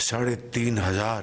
3,500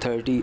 30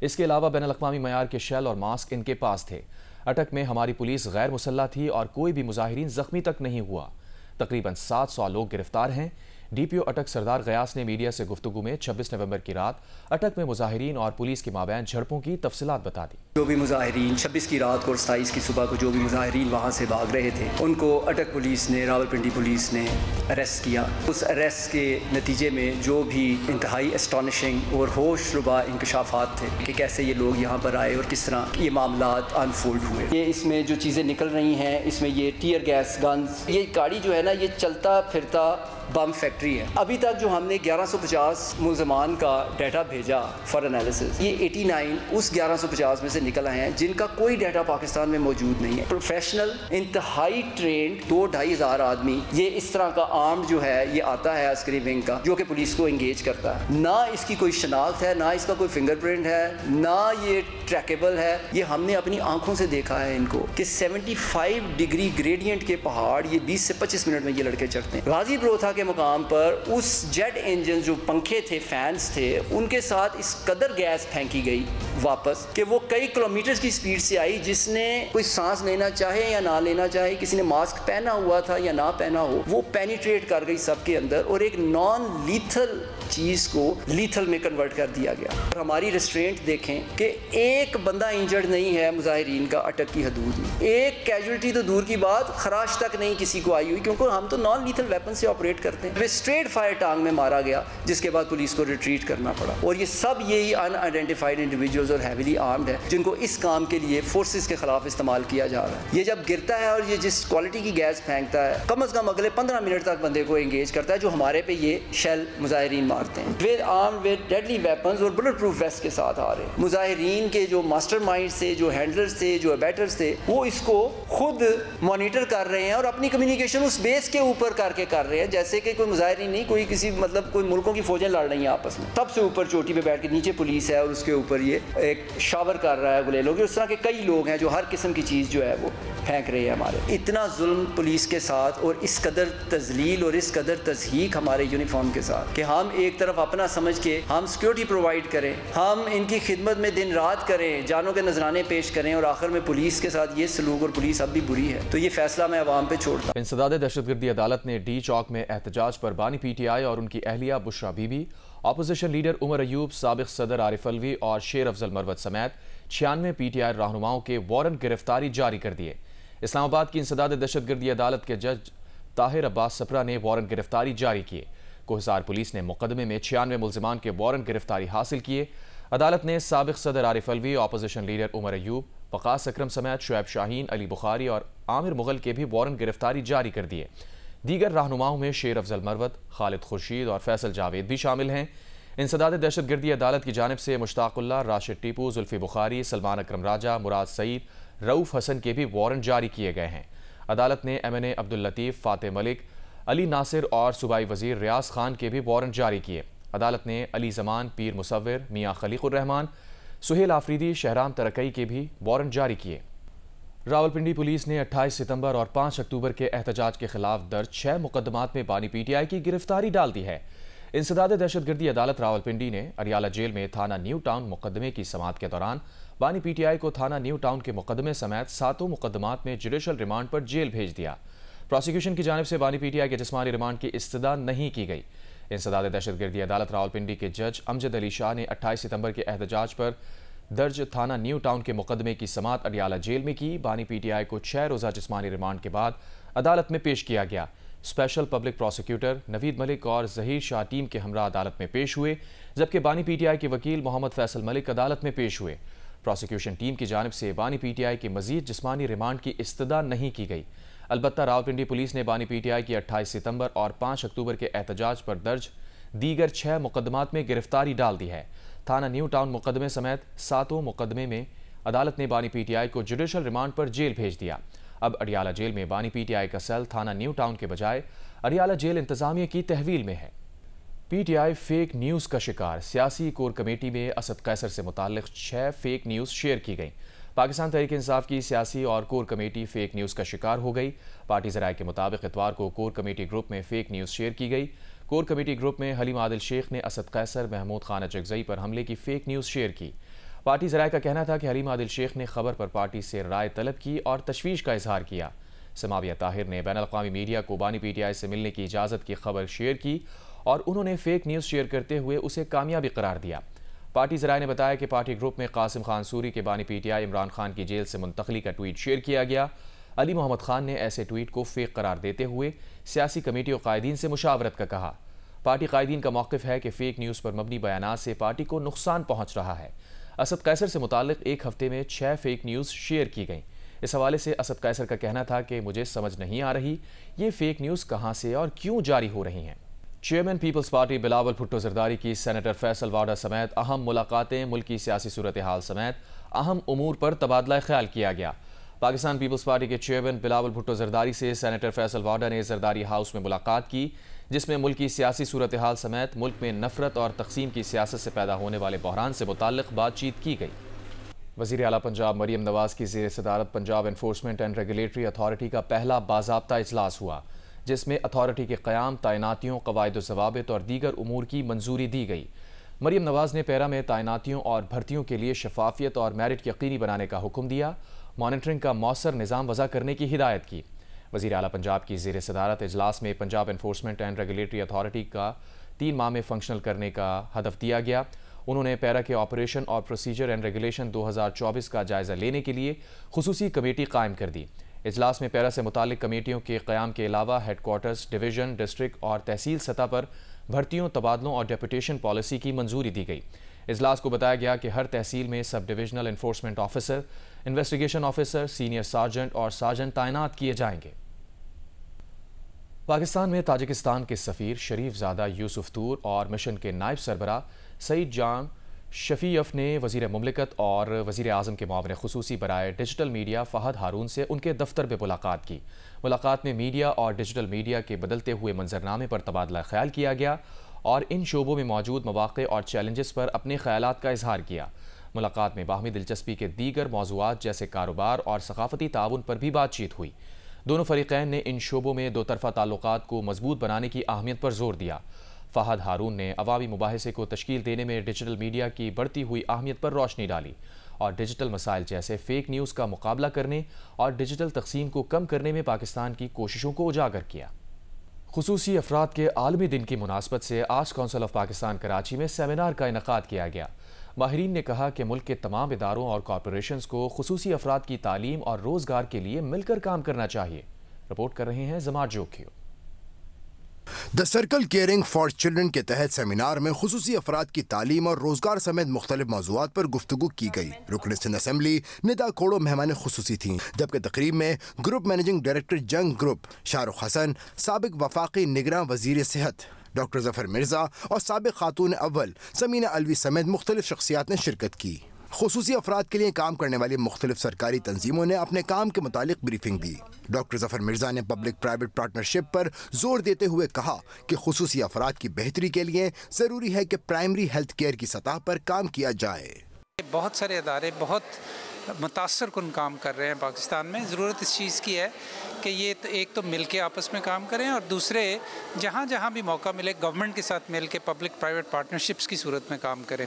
اس کے علاوہ بین الاقوامی معیار کے شیل اور ماسک ان کے پاس تھے۔ اٹک میں ہماری پولیس غیر مسلح تھی اور کوئی بھی مظاہرین زخمی تک نہیں ہوا۔ تقریباً 700 لوگ گرفتار ہیں۔ ڈی پی او اٹک سردار غیاث نے میڈیا سے گفتگو میں 26 نومبر کی رات اٹک میں مظاہرین اور پولیس کے مابین جھڑپوں کی تفصیلات بتا دی۔ جو بھی مظاہرین 26 کی رات کو اور 27 کی صبح کو جو بھی مظاہرین وہاں سے بھاگ رہے تھے ان کو اٹک پولیس نے، راولپنڈی پولیس نے اریسٹ کیا۔ اس اریسٹ کے نتیجے میں جو بھی انتہائی اسٹانشنگ اور ہوش ربا انکشافات تھے کہ کیسے یہ لوگ یہاں پر آئے اور کس طرح یہ معاملات انفولڈ ہوئے۔ یہ اس میں جو چیزیں نکل رہی ہیں، اس میں یہ ٹیئر گیس گنز، یہ گاڑی جو ہے نا یہ چلتا پھرتا بم فیکٹری ہے۔ ابھی تک جو ہم نے 1150 ملزمان کا ڈیٹا بھیجا فار انالیسس، یہ 89 اس 1150 میں سے نکل آئے ہیں جن کا کوئی ڈیٹا پاکستان میں موجود نہیں ہے۔ پروفیشنل انتہائی ٹرینڈ 2-2.5 ہزار آدمی یہ اس طرح کا آرم جو ہے یہ آتا ہے عسکری ونگ کا، جو کہ پولیس کو انگیج کرتا ہے۔ نہ اس کی کوئی شناخت ہے، نہ اس کا کوئی فنگر پرنٹ ہے، نہ یہ ٹریکیبل ہے۔ یہ ہم نے اپنی آنکھوں سے دیکھا ہے ان کو کہ 75 ڈگری گریڈینٹ کے پہاڑ یہ 20 سے 25 منٹ میں یہ لڑکے چڑھتے ہیں۔ غازی پروتھا کے مقام پر اس جیٹ انجن جو پنکھے تھے، فینس تھے، ان کے ساتھ اس قدر گیس پھینکی گئی واپس کہ وہ کئی کلومیٹرز کی سپیڈ سے آئی۔ جس نے کوئی سانس لینا چاہے یا نہ لینا چاہے، کسی نے ماسک پہنا ہوا تھا یا نہ پہنا ہو، وہ پینیٹریٹ کر گئی سب کے اندر اور ایک نان لیتھل چیز کو لیتھل میں کنورٹ کر دیا گیا۔ ہماری ریسٹرینٹ دیکھیں کہ ایک بندہ انجرڈ نہیں ہے مظاہرین کا اٹک کی حدود میں، ایک کیجولٹی تو دور کی بات، خراش تک نہیں کسی کو آئی ہوئی، کیونکہ ہم تو نان لیتھل ویپن سے آپریٹ کرتے ہیں۔ اسٹریٹ فائر ٹانگ میں مارا گیا، جس کے بعد پولیس کو ریٹریٹ کرنا پڑا، اور یہ سب یہی ان آئیڈینٹیفائڈ انڈیویجولز اور ہیویلی آرمڈ ہیں جن کو اس کام کے لیے فورسز کے خلاف استعمال کیا جا رہا ہے۔ یہ جب گرتا ہے اور یہ جس کوالٹی کی گیس پھینکتا ہے، کم از کم اگلے 15 منٹ تک بندے کو انگیج کرتا ہے، جو ہمارے پہ یہ شیل مظاہرین مارتے ہیں with armed with deadly weapons اور بلٹ پروف ویسٹ کے ساتھ آ رہے ہیں۔ مظاہرین کے جو ماسٹر مائنڈز تھے، جو ہینڈلرز تھے، جو ابیٹرز تھے، وہ اس کو خود مانیٹر کر رہے ہیں اور اپنی کمیونیکیشن اس بیس کے اوپر کر رہے ہیں، جیسے کہ کوئی مظاہرین نہیں، کوئی کسی کوئی ملکوں کی فوجیں لڑ رہی ہیں آپس میں۔ سب سے اوپر چوٹی پہ بیٹھ کے نیچے پولیس ہے اور اس کے اوپر یہ ایک شاور کر رہا ہے گلے لوگ۔ اس طرح کے کئی لوگ ہیں جو ہر قسم کی چیز جو ہے وہ پھینک رہے ہیں ہمارے۔ اتنا ظلم پولیس کے ساتھ اور اس قدر تذلیل اور اس قدر تضحیک ہمارے یونیفارم کے ساتھ کہ ہم ایک طرف اپنا سمجھ کے ہم سیکورٹی پرووائڈ کریں، ہم ان کی خدمت میں دن رات کریں، جانوں کے نذرانے پیش کریں، اور آخر میں پولیس کے ساتھ یہ سلوک، اور پولیس اب بھی بری ہے، تو یہ فیصلہ میں عوام پہ چھوڑتا ہوں۔ انسداد دہشت گردی عدالت نے ڈی چوک میں احتجاج پر بانی پی ٹی آئی اور ان کی اہلیہ بشرا be be, opposition leader Omar Ayub, سابق صدر عارف الوی اور شیر افضل مروت سمیت 96 پی ٹی آئی رہنماؤں کے وارنٹ گرفتاری جاری کر دیے۔ اسلام آباد کی انسداد دہشت گردی عدالت کے جج طاہر عباس سپرا نے وارنٹ گرفتاری جاری کیے۔ کوہسار پولیس نے مقدمے میں 96 ملزمان کے وارنٹ گرفتاری حاصل کیے۔ عدالت نے سابق صدر عارف الوی، اپوزیشن لیڈر عمر ایوب، وقاص اکرم سمیت شعیب شاہین، علی بخاری اور عامر مغل کے بھی وارنٹ گرفتاری جاری کر دیے۔ دیگر رہنماؤں میں شیر افضل مروت، خالد خورشید اور فیصل جاوید بھی شامل ہیں۔ انسداد دہشت گردی عدالت کی جانب سے مشتاق اللہ، راشد ٹیپو، زلفی بخاری، سلمان اکرم راجہ، مراد سعید، رؤوف حسن کے بھی وارنٹ جاری کیے گئے ہیں۔ عدالت نے ایم این اے عبداللطیف، فاتح ملک، علی ناصر اور صوبائی وزیر ریاض خان کے بھی وارنٹ جاری کیے۔ عدالت نے علی زمان، پیر مصور، میاں خلیق الرحمان، سہیل آفریدی، شہرام ترکئی کے بھی وارنٹ جاری کیے۔ راولپنڈی پولیس نے 28 ستمبر اور 5 اکتوبر کے احتجاج کے خلاف درج 6 مقدمات میں بانی پی ٹی آئی کی گرفتاری ڈال دی ہے۔ انسداد دہشت گردی عدالت راولپنڈی نے اریالہ جیل میں تھانہ نیو ٹاؤن مقدمے کی سماعت کے دوران بانی پی ٹی آئی کو تھانہ نیو ٹاؤن کے مقدمے سمیت 7 مقدمات میں جوڈیشل ریمانڈ پر جیل بھیج دیا۔ پروسیکیوشن کی جانب سے بانی پی ٹی آئی کے جسمانی ریمانڈ کی استدعا نہیں کی گئی۔ انسداد دہشت گردی عدالت راولپنڈی کے جج امجد علی شاہ نے 28 ستمبر کے احتجاج پر درج تھانہ نیو ٹاؤن کے مقدمے کی سماعت اریالہ جیل میں کی۔ بانی پی ٹی آئی کو 6 روزہ جسمانی ریمانڈ کے بعد عدالت میں پیش کیا گیا۔ اسپیشل پبلک پروسیکیوٹر نوید ملک اور ظہیر شاہ ٹیم کے ہمراہ عدالت میں پیش ہوئے، جبکہ بانی پی ٹی آئی کے وکیل محمد فیصل ملک عدالت میں پیش ہوئے۔ پروسیکیوشن ٹیم کی جانب سے بانی پی ٹی آئی کے مزید جسمانی ریمانڈ کی استدعا نہیں کی گئی۔ البتہ راولپنڈی پولیس نے بانی پی ٹی آئی کی 28 ستمبر اور 5 اکتوبر کے احتجاج پر درج دیگر 6 مقدمات میں گرفتاری ڈال دی ہے۔ تھانہ نیو ٹاؤن مقدمے سمیت 7 مقدمے میں عدالت نے بانی پی ٹی آئی کو جوڈیشل ریمانڈ پر جیل بھیج دیا۔ اب اریالہ جیل میں بانی پی ٹی آئی کا سیل تھانہ نیو ٹاؤن کے بجائے اریالہ جیل انتظامیہ کی تحویل میں ہے۔ P T I fake news کا شکار، سیاسی کور کمیٹی میں اسد قیصر سے متعلق 6 فیک نیوز شیئر کی گئیں۔ پاکستان تحریک انصاف کی سیاسی اور کور کمیٹی فیک نیوز کا شکار ہو گئی۔ پارٹی ذرائع کے مطابق اتوار کو کور کمیٹی گروپ میں فیک نیوز شیئر کی گئی۔ کور کمیٹی گروپ میں حلیم عادل شیخ نے اسد قیصر، محمود خان اچکزئی پر حملے کی فیک نیوز شیئر کی۔ پارٹی ذرائع کا کہنا تھا کہ حلیم عادل شیخ نے خبر پر پارٹی سے رائے طلب کی اور تشویش کا اظہار کیا۔ سماویہ طاہر نے بین الاقوامی میڈیا کو بانی پی ٹی آئی سے ملنے کی اجازت کی خبر شیئر کی اور انہوں نے فیک نیوز شیئر کرتے ہوئے اسے کامیابی قرار دیا۔ پارٹی ذرائع نے بتایا کہ پارٹی گروپ میں قاسم خان سوری کے بانی P T I Imran Khan کی جیل سے منتقلی کا ٹویٹ شیئر کیا گیا۔ علی محمد خان نے ایسے ٹویٹ کو فیک قرار دیتے ہوئے سیاسی کمیٹی اور قائدین سے مشاورت کا کہا۔ پارٹی قائدین کا موقف ہے کہ فیک نیوز پر مبنی بیانات سے پارٹی کو نقصان پہنچ رہا ہے۔ اسد قیصر سے متعلق ایک ہفتے میں 6 فیک نیوز شیئر کی گئیں۔ اس حوالے سے اسد قیصر کا کہنا تھا کہ مجھے سمجھ نہیں آ رہی یہ فیک نیوز کہاں سے اور کیوں جاری ہو رہی ہیں۔ Chairman peoples party Bilawal Bhutto Zardari کی سینیٹر فیصل واڈا سمیت اہم ملاقاتیں، ملکی سیاسی صورتحال سمیت اہم امور پر تبادلہ خیال کیا گیا۔ پاکستان پیپلز پارٹی کے چیئرمین بلاول بھٹو زرداری سے سینیٹر فیصل واڈا نے زرداری ہاؤس میں ملاقات کی، جس میں ملکی سیاسی صورتحال سمیت ملک میں نفرت اور تقسیم کی سیاست سے پیدا ہونے والے بحران سے متعلق بات چیت کی گئی۔ وزیر اعلیٰ پنجاب مریم نواز کی زیر صدارت Punjab enforcement and regulatory authority کا پہلا باضابطہ اجلاس ہوا، جس میں اتھارٹی کے قیام، تعیناتیوں، قواعد و ضوابط اور دیگر امور کی منظوری دی گئی۔ مریم نواز نے پیرا میں تعیناتیوں اور بھرتیوں کے لیے شفافیت اور میرٹ یقینی بنانے کا حکم دیا، مانیٹرنگ کا مؤثر نظام وضع کرنے کی ہدایت کی۔ وزیر اعلیٰ پنجاب کی زیر صدارت اجلاس میں Punjab enforcement and regulatory authority کا 3 ماہ میں فنکشنل کرنے کا ہدف دیا گیا۔ انہوں نے پیرا کے آپریشن اور پروسیجر اینڈ ریگولیشن 2024 کا جائزہ لینے کے لیے خصوصی کمیٹی قائم کر دی۔ اجلاس میں پیرا سے متعلق کمیٹیوں کے قیام کے علاوہ ہیڈ کوارٹرز، ڈویژن، ڈسٹرکٹ اور تحصیل سطح پر بھرتیوں، تبادلوں اور ڈیپوٹیشن پالیسی کی منظوری دی گئی۔ اجلاس کو بتایا گیا کہ ہر تحصیل میں sub divisional enforcement officer, investigation officer, senior sergeant اور سارجنٹ تعینات کیے جائیں گے۔ پاکستان میں تاجکستان کے سفیر شریف زادہ یوسف طور اور مشن کے نائب سربراہ سعید جان شفیعف نے وزیر مملکت اور وزیر اعظم کے معاون خصوصی برائے ڈیجیٹل میڈیا فہد ہارون سے ان کے دفتر میں ملاقات کی۔ ملاقات میں میڈیا اور ڈیجیٹل میڈیا کے بدلتے ہوئے منظرنامے پر تبادلہ خیال کیا گیا اور ان شعبوں میں موجود مواقع اور چیلنجز پر اپنے خیالات کا اظہار کیا۔ ملاقات میں باہمی دلچسپی کے دیگر موضوعات جیسے کاروبار اور ثقافتی تعاون پر بھی بات چیت ہوئی۔ دونوں فریقین نے ان شعبوں میں دو طرفہ تعلقات کو مضبوط بنانے کی اہمیت پر زور دیا۔ فہد ہارون نے عوامی مباحثے کو تشکیل دینے میں ڈیجیٹل میڈیا کی بڑھتی ہوئی اہمیت پر روشنی ڈالی اور ڈیجیٹل مسائل جیسے فیک نیوز کا مقابلہ کرنے اور ڈیجیٹل تقسیم کو کم کرنے میں پاکستان کی کوششوں کو اجاگر کیا۔ خصوصی افراد کے عالمی دن کی مناسبت سے آج کونسل آف پاکستان کراچی میں سیمینار کا انعقاد کیا گیا۔ ماہرین نے کہا کہ ملک کے تمام اداروں اور کارپوریشنز کو خصوصی افراد کی تعلیم اور روزگار کے لیے مل کر کام کرنا چاہیے۔ رپورٹ کر رہے ہیں زمار جوکھیو۔ دی سرکل کیئرنگ فار چلڈرن کے تحت سیمینار میں خصوصی افراد کی تعلیم اور روزگار سمیت مختلف موضوعات پر گفتگو کی گئی۔ رکن سندھ اسمبلی ندا کھوڑو مہمان خصوصی تھیں، جبکہ تقریب میں گروپ مینیجنگ ڈائریکٹر جنگ گروپ شاہ رخ حسن، سابق وفاقی نگراں وزیر صحت ڈاکٹر ظفر مرزا اور سابق خاتون اول سمینہ الوی سمیت مختلف شخصیات نے شرکت کی۔ خصوصی افراد کے لیے کام کرنے والی مختلف سرکاری تنظیموں نے اپنے کام کے متعلق بریفنگ دی۔ ڈاکٹر ظفر مرزا نے پبلک پرائیویٹ پارٹنرشپ پر زور دیتے ہوئے کہا کہ خصوصی افراد کی بہتری کے لیے ضروری ہے کہ پرائمری ہیلتھ کیئر کی سطح پر کام کیا جائے۔ بہت سارے ادارے بہت متاثر کن کام کر رہے ہیں پاکستان میں۔ ضرورت اس چیز کی ہے کہ یہ ایک تو مل کے آپس میں کام کریں اور دوسرے جہاں جہاں بھی موقع ملے گورنمنٹ کے ساتھ مل کے پبلک پرائیویٹ پارٹنرشپس کی صورت میں کام کریں۔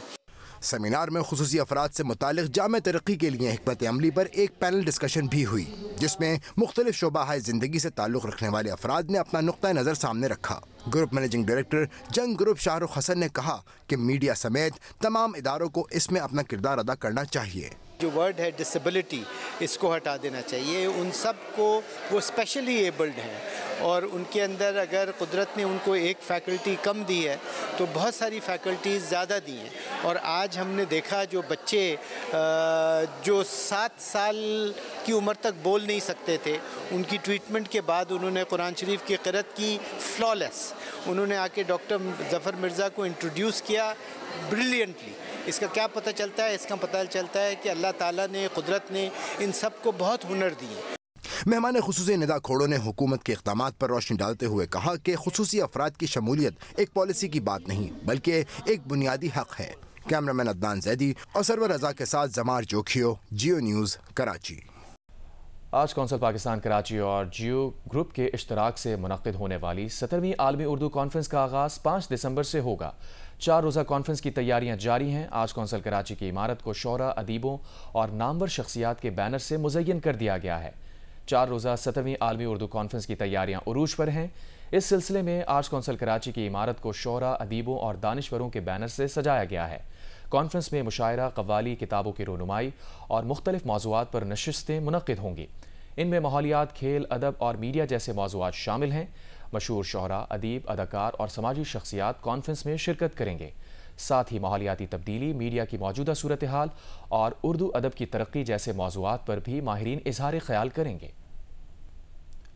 سیمینار میں خصوصی افراد سے متعلق جامع ترقی کے لیے حکمت عملی پر ایک پینل ڈسکشن بھی ہوئی، جس میں مختلف شعبہ زندگی سے تعلق رکھنے والے افراد نے اپنا نقطہ نظر سامنے رکھا۔ گروپ مینیجنگ ڈائریکٹر جنگ گروپ شاہ رخ حسن نے کہا کہ میڈیا سمیت تمام اداروں کو اس میں اپنا کردار ادا کرنا چاہیے۔ جو ورڈ ہے ڈسیبلٹی، اس کو ہٹا دینا چاہیے۔ ان سب کو وہ اسپیشلی ایبلڈ ہیں اور ان کے اندر اگر قدرت نے ان کو ایک فیکلٹی کم دی ہے تو بہت ساری فیکلٹیز زیادہ دی ہیں۔ اور آج ہم نے دیکھا جو بچے جو 7 سال کی عمر تک بول نہیں سکتے تھے، ان کی ٹریٹمنٹ کے بعد انہوں نے قرآن شریف کی قرأت کی فلالیس۔ انہوں نے آ کے ڈاکٹر ظفر مرزا کو انٹروڈیوس کیا بریلینٹلی۔ اس کا کیا پتہ چلتا ہے؟ اس کا پتہ چلتا ہے کہ اللہ تعالیٰ نے، قدرت نے ان سب کو بہت ہنر دیے۔ مہمان خصوصی ندا کھوڑو نے حکومت کے اقدامات پر روشنی ڈالتے ہوئے کہا کہ خصوصی افراد کی شمولیت ایک پالیسی کی بات نہیں بلکہ ایک بنیادی حق ہے۔ کیمرامین عدنان زیدی اور سرور رضا کے ساتھ زمار جوکھیو، جیو نیوز، کراچی۔ آج کونسل پاکستان کراچی اور جیو گروپ کے اشتراک سے منعقد ہونے والی 17ویں عالمی اردو کانفرنس کا آغاز 5 دسمبر سے ہوگا۔ 4 روزہ کانفرنس کی تیاریاں جاری ہیں۔ آج کونسل کراچی کی عمارت کو شعراء، ادیبوں اور نامور شخصیات کے بینر سے مزین کر دیا گیا ہے۔ 4 روزہ 17ویں عالمی اردو کانفرنس کی تیاریاں عروج پر ہیں۔ اس سلسلے میں آج کونسل کراچی کی عمارت کو شعراء، ادیبوں اور دانشوروں کے بینر سے سجایا گیا ہے۔ کانفرنس میں مشاعرہ، قوالی، کتابوں کی رونمائی اور مختلف موضوعات پر نشستیں منعقد ہوں گی۔ ان میں ماحولیات، کھیل، ادب اور میڈیا جیسے موضوعات شامل ہیں۔ مشہور شعراء، ادیب، اداکار اور سماجی شخصیات کانفرنس میں شرکت کریں گے۔ ساتھ ہی ماحولیاتی تبدیلی، میڈیا کی موجودہ صورتحال اور اردو ادب کی ترقی جیسے موضوعات پر بھی ماہرین اظہار خیال کریں گے۔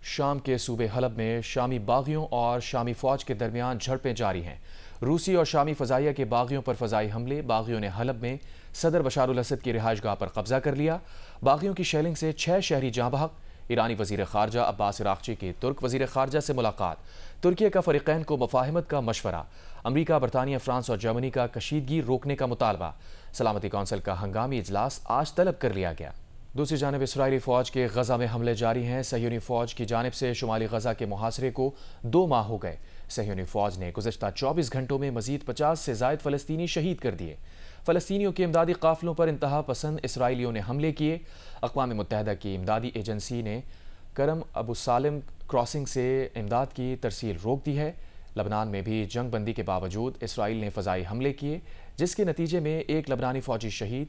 شام کے صوبے حلب میں شامی باغیوں اور شامی فوج کے درمیان جھڑپیں جاری ہیں۔ روسی اور شامی فضائیہ کے باغیوں پر فضائی حملے۔ باغیوں نے حلب میں صدر بشار الاسد کی رہائش گاہ پر قبضہ کر لیا۔ باغیوں کی شیلنگ سے 6 شہری جاں بحق۔ ایرانی وزیر خارجہ عباس عراقچی کی ترک وزیر خارجہ سے ملاقات۔ ترکیہ کا فریقین کو مفاہمت کا مشورہ۔ امریکہ، برطانیہ، فرانس اور جرمنی کا کشیدگی روکنے کا مطالبہ۔ سلامتی کونسل کا ہنگامی اجلاس آج طلب کر لیا گیا۔ دوسری جانب اسرائیلی فوج کے غزہ میں حملے جاری ہیں۔ صہیونی فوج کی جانب سے شمالی غزہ کے محاصرے کو 2 ماہ ہو گئے۔ صہیونی فوج نے گزشتہ 24 گھنٹوں میں مزید 50 سے زائد فلسطینی شہید کر دیے۔ فلسطینیوں کے امدادی قافلوں پر انتہا پسند اسرائیلیوں نے حملے کیے۔ اقوام متحدہ کی امدادی ایجنسی نے کرم ابو سالم کراسنگ سے امداد کی ترسیل روک دی ہے۔ لبنان میں بھی جنگ بندی کے باوجود اسرائیل نے فضائی حملے کیے، جس کے نتیجے میں 1 لبنانی فوجی شہید،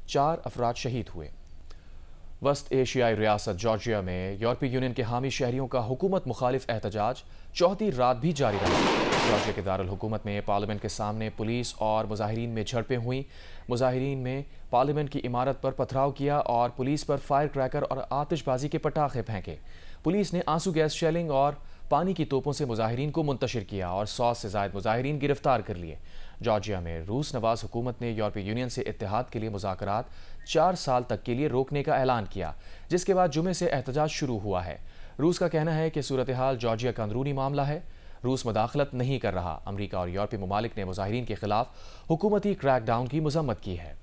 4 افراد شہید ہوئے۔ وسط ایشیائی ریاست جارجیا میں یورپی یونین کے حامی شہریوں کا حکومت مخالف احتجاج چوتھی رات بھی جاری رہا۔ جارجیا کے دارالحکومت میں پارلیمنٹ کے سامنے پولیس اور مظاہرین میں جھڑپیں ہوئیں۔ مظاہرین میں پارلیمنٹ کی عمارت پر پتھراؤ کیا اور پولیس پر فائر کریکر اور آتش بازی کے پٹاخے پھینکے۔ پولیس نے آنسو گیس شیلنگ اور پانی کی توپوں سے مظاہرین کو منتشر کیا اور 100 سے زائد مظاہرین گرفتار کر لیے۔ جارجیا میں روس نواز حکومت نے یورپی یونین سے اتحاد کے لیے مذاکرات 4 سال تک کے لیے روکنے کا اعلان کیا، جس کے بعد جمعے سے احتجاج شروع ہوا ہے۔ روس کا کہنا ہے کہ صورتحال جارجیا کا اندرونی معاملہ ہے۔ روس مداخلت نہیں کر رہا۔ امریکہ اور یورپی ممالک نے مظاہرین کے خلاف حکومتی کریک ڈاؤن کی مذمت کی ہے۔